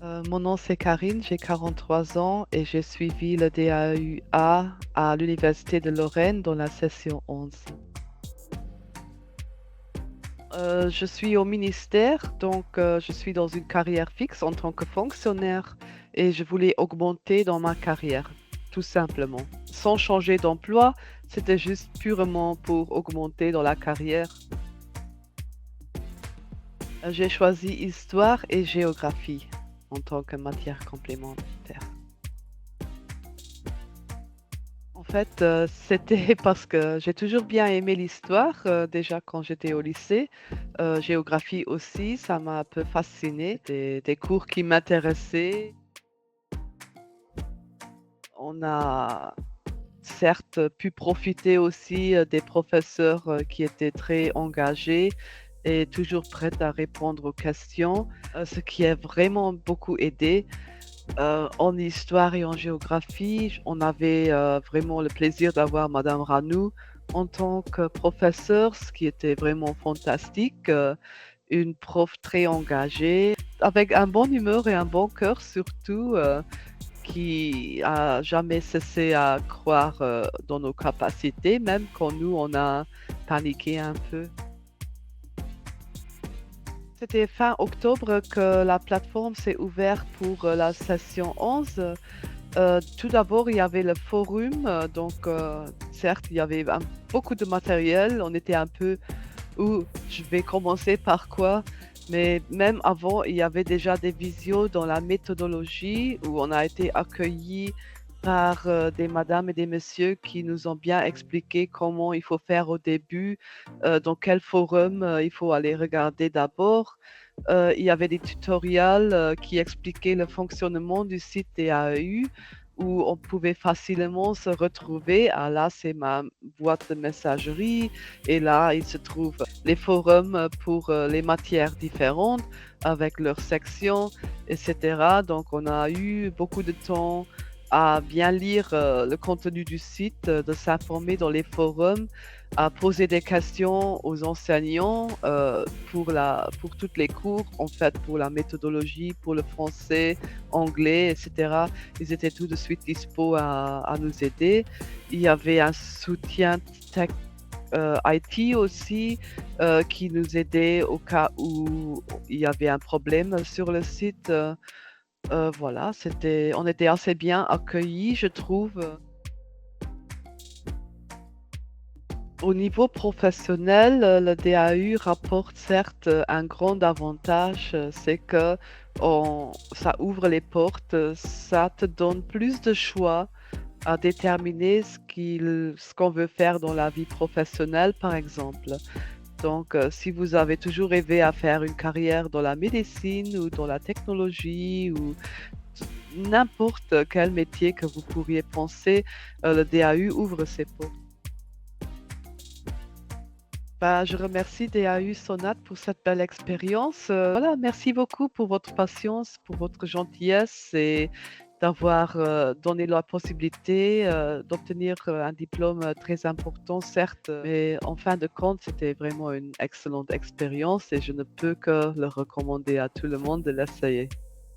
Mon nom c'est Karine, j'ai 43 ans et j'ai suivi le DAUA à l'Université de Lorraine dans la session 11. Je suis au ministère, donc je suis dans une carrière fixe en tant que fonctionnaire et je voulais augmenter dans ma carrière, tout simplement. Sans changer d'emploi, c'était juste purement pour augmenter dans la carrière. J'ai choisi histoire et géographie en tant que matière complémentaire. En fait, c'était parce que j'ai toujours bien aimé l'histoire, déjà quand j'étais au lycée. Géographie aussi, ça m'a un peu fascinée. Des cours qui m'intéressaient. On a certes pu profiter aussi, des professeurs, qui étaient très engagés et toujours prêts à répondre aux questions, ce qui a vraiment beaucoup aidé. En histoire et en géographie, on avait, vraiment le plaisir d'avoir madame Ranou en tant que professeure, ce qui était vraiment fantastique, une prof très engagée, avec un bon humeur et un bon cœur surtout, qui a jamais cessé à croire, dans nos capacités, même quand nous, on a paniqué un peu. C'était fin octobre que la plateforme s'est ouverte pour, la session 11. Tout d'abord, il y avait le forum, donc certes, il y avait beaucoup de matériel. On était un peu: «Ouh, je vais commencer par quoi?» Mais même avant, il y avait déjà des visios dans la méthodologie où on a été accueillis par, des madames et des messieurs qui nous ont bien expliqué comment il faut faire au début, dans quel forum, il faut aller regarder d'abord. Il y avait des tutoriels, qui expliquaient le fonctionnement du site des AEU où on pouvait facilement se retrouver. Ah là, c'est ma boîte de messagerie et là, il se trouve les forums pour, les matières différentes avec leurs sections et cetera. Donc on a eu beaucoup de temps à bien lire, le contenu du site, de s'informer dans les forums, à poser des questions aux enseignants, pour toutes les cours, en fait, pour la méthodologie, pour le français, anglais et cetera. Ils étaient tout de suite dispo à nous aider. Il y avait un soutien tech, IT aussi, qui nous aidait au cas où il y avait un problème sur le site, voilà, on était assez bien accueillis, je trouve. Au niveau professionnel, le DAU rapporte certes, un grand avantage, c'est que ça ouvre les portes, ça te donne plus de choix à déterminer ce qu'on veut faire dans la vie professionnelle, par exemple. Donc, si vous avez toujours rêvé à faire une carrière dans la médecine ou dans la technologie ou n'importe quel métier que vous pourriez penser, le DAU ouvre ses portes. Bah, je remercie DAU Sonate pour cette belle expérience. Voilà, merci beaucoup pour votre patience, pour votre gentillesse et d'avoir, donné la possibilité, d'obtenir, un diplôme, très important certes, mais en fin de compte, c'était vraiment une excellente expérience et je ne peux que le recommander à tout le monde de l'essayer.